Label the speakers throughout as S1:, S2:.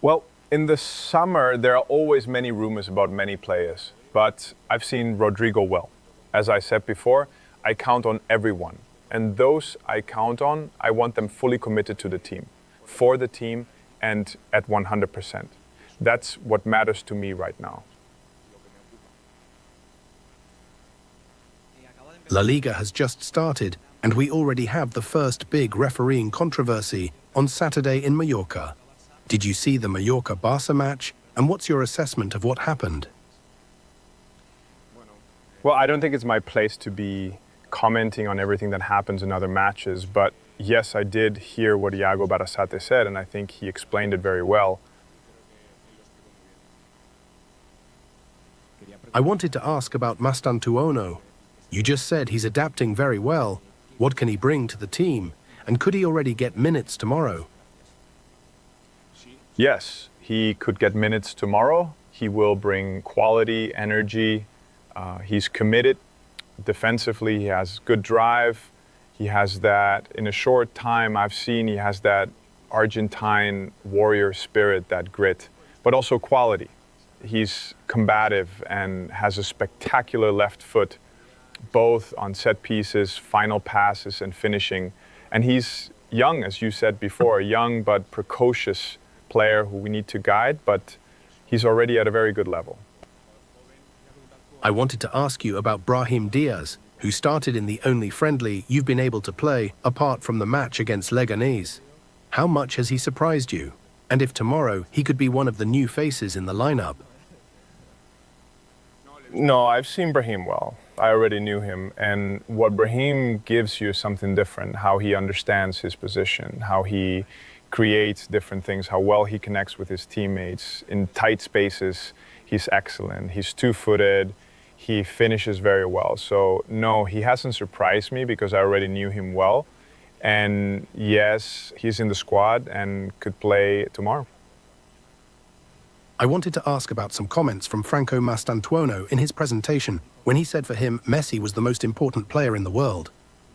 S1: Well, in the summer, there are always many rumors about many players, but I've seen Rodrigo well. As I said before, I count on everyone. And those I count on, I want them fully committed to the team, for the team, and at 100%. That's what matters to me right now.
S2: La Liga has just started, and we already have the first big refereeing controversy on Saturday in Mallorca. Did you see the Mallorca-Barca match, and what's your assessment of what happened?
S1: Well, I don't think it's my place to be commenting on everything that happens in other matches, but yes, I did hear what Iago Barasate said, and I think he explained it very well.
S2: I wanted to ask about Mastantuono. You just said he's adapting very well. What can he bring to the team? And could he already get minutes tomorrow?
S1: Yes, he could get minutes tomorrow. He will bring quality, energy. He's committed defensively. He has good drive. He has that, in a short time I've seen, he has that Argentine warrior spirit, that grit, but also quality. He's combative and has a spectacular left foot, both on set pieces, final passes, and finishing. And he's young, as you said before, a young but precocious player who we need to guide, but he's already at a very good level.
S2: I wanted to ask you about Brahim Diaz, who started in the only friendly you've been able to play apart from the match against Leganés. How much has he surprised you? And if tomorrow he could be one of the new faces in the lineup?
S1: No, I've seen Brahim well. I already knew him, and what Brahim gives you is something different, how he understands his position, how he creates different things, how well he connects with his teammates. In tight spaces, he's excellent. He's two-footed, he finishes very well. So no, he hasn't surprised me because I already knew him well. And yes, he's in the squad and could play tomorrow.
S2: I wanted to ask about some comments from Franco Mastantuono in his presentation when he said for him Messi was the most important player in the world.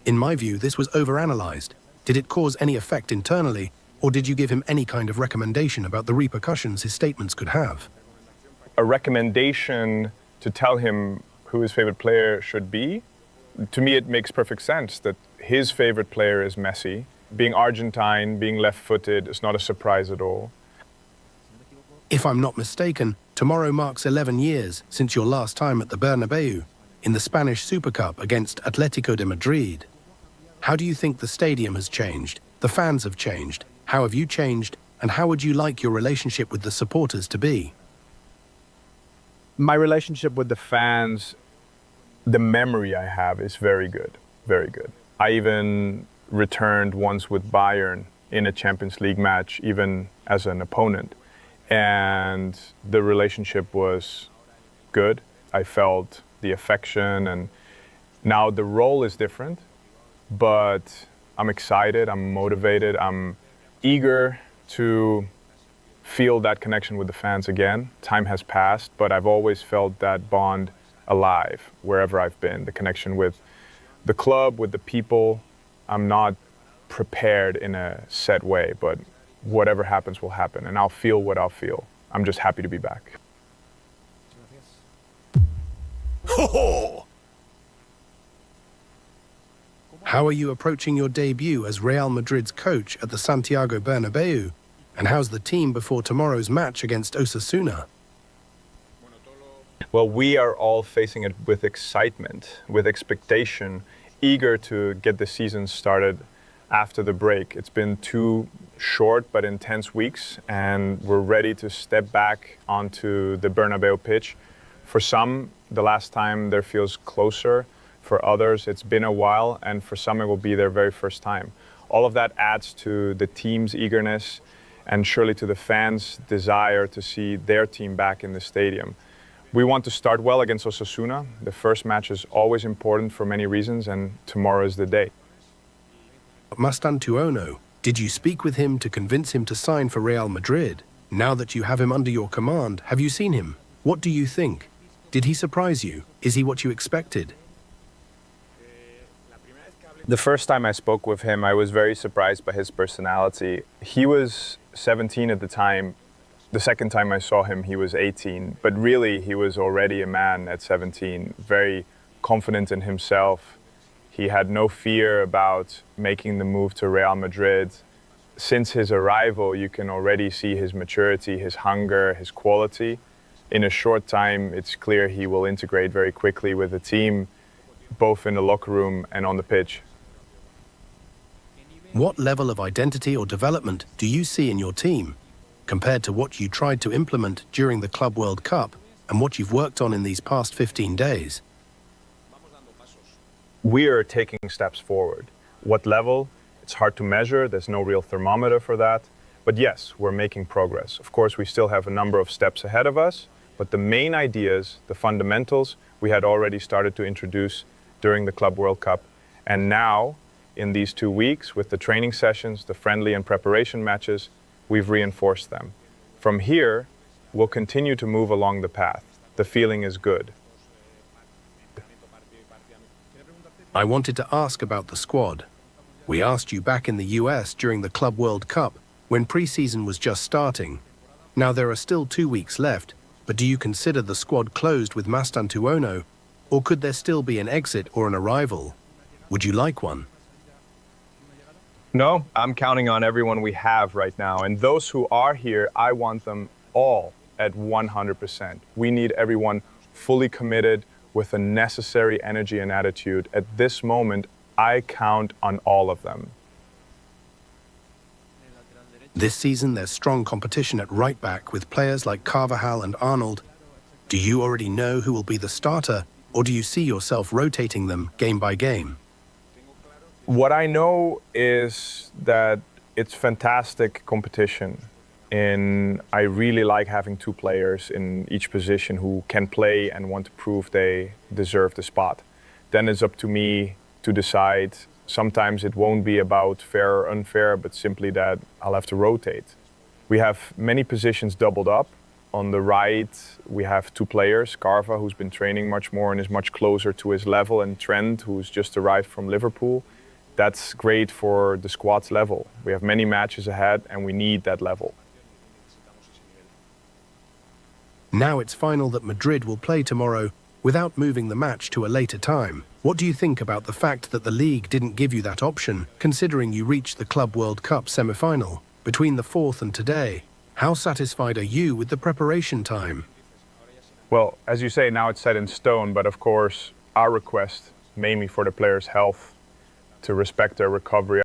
S2: In my view, this was overanalyzed. Did it cause any effect internally, or did you give him any kind of recommendation about the repercussions his statements could have?
S1: A recommendation to tell him who his favorite player should be? To me, it makes perfect sense that his favorite player is Messi. Being Argentine, being left-footed is not a surprise at all.
S2: If I'm not mistaken, tomorrow marks 11 years since your last time at the Bernabeu in the Spanish Super Cup against Atletico de Madrid. How do you think the stadium has changed? The fans have changed. How have you changed? And how would you like your relationship with the supporters to be?
S1: My relationship with the fans, the memory I have is very good, very good. I even returned once with Bayern in a Champions League match, even as an opponent. And the relationship was good. I felt the affection, and now the role is different, but I'm excited, I'm motivated, I'm eager to feel that connection with the fans again. Time has passed, but I've always felt that bond alive wherever I've been, the connection with the club, with the people. I'm not prepared in a set way, but whatever happens will happen, and I'll feel what I'll feel. I'm just happy to be back.
S2: How are you approaching your debut as Real Madrid's coach at the Santiago Bernabeu? And how's the team before tomorrow's match against Osasuna?
S1: Well, we are all facing it with excitement, with expectation, eager to get the season started after the break. It's been 2 short but intense weeks, and we're ready to step back onto the Bernabeu pitch. For some, the last time there feels closer. For others, it's been a while, and for some, it will be their very first time. All of that adds to the team's eagerness and surely to the fans' desire to see their team back in the stadium. We want to start well against Osasuna. The first match is always important for many reasons, and tomorrow is the day.
S2: Mastantuono, did you speak with him to convince him to sign for Real Madrid? Now that you have him under your command, have you seen him? What do you think? Did he surprise you? Is he what you expected?
S1: The first time I spoke with him, I was very surprised by his personality. He was 17 at the time, The second time I saw him, he was 18, but really he was already a man at 17, very confident in himself. He had no fear about making the move to Real Madrid. Since his arrival, you can already see his maturity, his hunger, his quality. In a short time, it's clear he will integrate very quickly with the team, both in the locker room and on the pitch.
S2: What level of identity or development do you see in your team, compared to what you tried to implement during the Club World Cup and what you've worked on in these past 15 days?
S1: We are taking steps forward. What level? It's hard to measure. There's no real thermometer for that. But yes, we're making progress. Of course, we still have a number of steps ahead of us, but the main ideas, the fundamentals, we had already started to introduce during the Club World Cup. And now, in these 2 weeks, with the training sessions, the friendly and preparation matches, we've reinforced them. From here, we'll continue to move along the path. The feeling is good.
S2: I wanted to ask about the squad. We asked you back in the US during the Club World Cup, when pre-season was just starting. Now there are still 2 weeks left, but do you consider the squad closed with Mastantuono, or could there still be an exit or an arrival? Would you like one?
S1: No, I'm counting on everyone we have right now. And those who are here, I want them all at 100%. We need everyone fully committed with the necessary energy and attitude. At this moment, I count on all of them.
S2: This season, there's strong competition at right back with players like Carvajal and Arnold. Do you already know who will be the starter, or do you see yourself rotating them game by game?
S1: What I know is that it's fantastic competition. And I really like having two players in each position who can play and want to prove they deserve the spot. Then it's up to me to decide. Sometimes it won't be about fair or unfair, but simply that I'll have to rotate. We have many positions doubled up. On the right, we have two players, Carva, who's been training much more and is much closer to his level, and Trent, who's just arrived from Liverpool. That's great for the squad's level. We have many matches ahead and we need that level.
S2: Now it's final that Madrid will play tomorrow without moving the match to a later time. What do you think about the fact that the league didn't give you that option, considering you reached the Club World Cup semi-final between the 4th and today? How satisfied are you with the preparation time?
S1: Well, as you say, now it's set in stone, but of course, our request, mainly for the players' health, to respect their recovery.